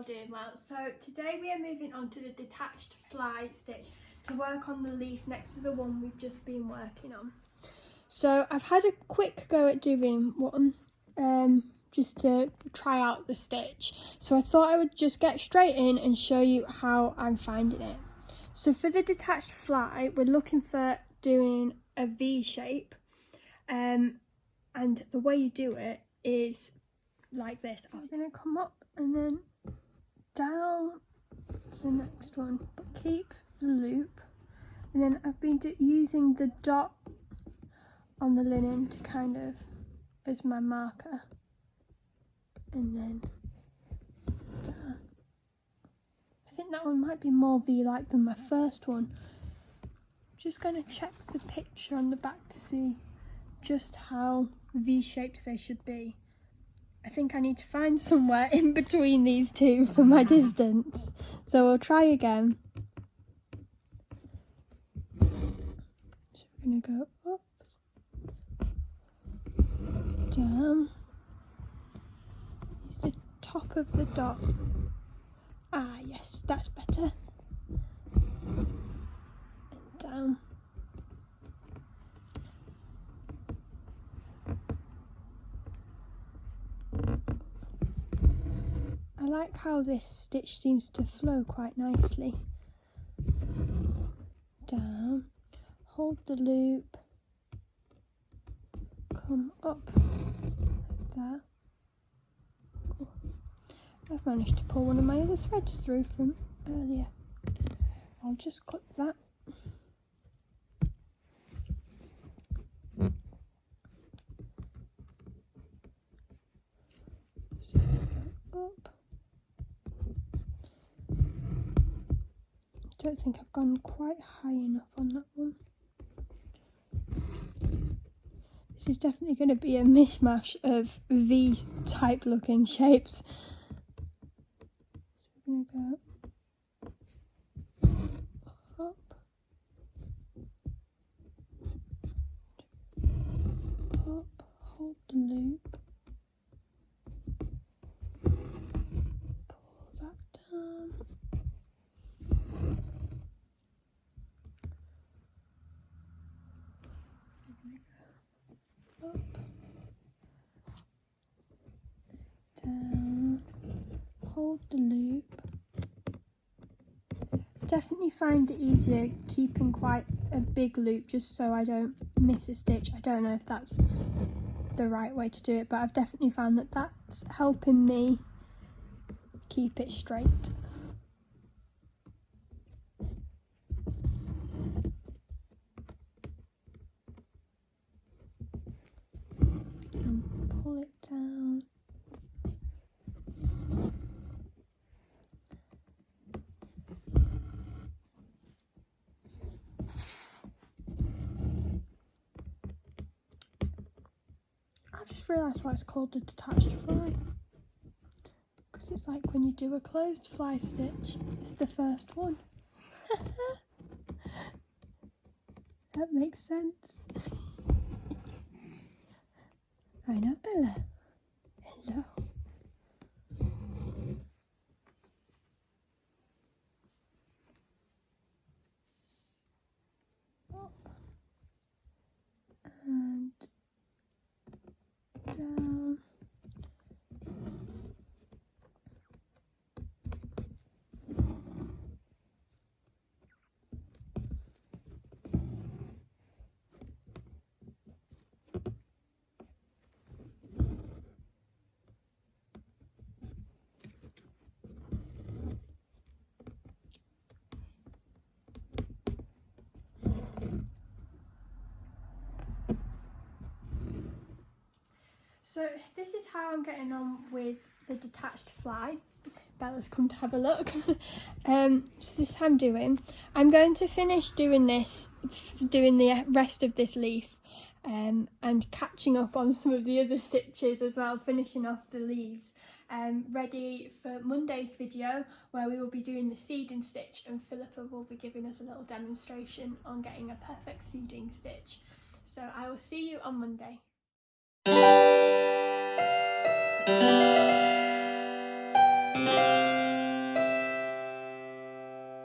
doing well. So today we are moving on to the detached fly stitch to work on the leaf next to the one we've just been working on. So I've had a quick go at doing one just to try out the stitch. So I thought I would just get straight in and show you how I'm finding it. So for the detached fly, we're looking for doing a V shape, and the way you do it is like this. I'm going to come up and then down to the next one, but keep the loop. And then I've been using the dot on the linen to kind of as my marker, and then down. I think that one might be more V-like than my first one. I'm just going to check the picture on the back to see just how V-shaped they should be. I think I need to find somewhere in between these two for my distance. So we'll try again. So we're going to go up, down, use the top of the dot. Ah yes, that's better. And down. I like how this stitch seems to flow quite nicely. Down, hold the loop, come up like that. Oh, I've managed to pull one of my other threads through from earlier. I'll just cut that. So up. I don't think I've gone quite high enough on that one. This is definitely going to be a mishmash of V type looking shapes. So we're going to go up, up, hold the loop, pull that down. Up, down, hold the loop. Definitely find it easier keeping quite a big loop just so I don't miss a stitch. I don't know if that's the right way to do it, but I've definitely found that that's helping me keep it straight. And pull it down. I just realised why it's called the detached fly, because it's like when you do a closed fly stitch, it's the first one. That makes sense. I know, Bella. Hello. Up and down. So this is how I'm getting on with the detached fly. Bella's come to have a look. So this is how I'm doing. I'm going to finish doing this, doing the rest of this leaf, and catching up on some of the other stitches as well, finishing off the leaves. Ready for Monday's video where we will be doing the seeding stitch, and Phillip will be giving us a little demonstration on getting a perfect seeding stitch. So I will see you on Monday.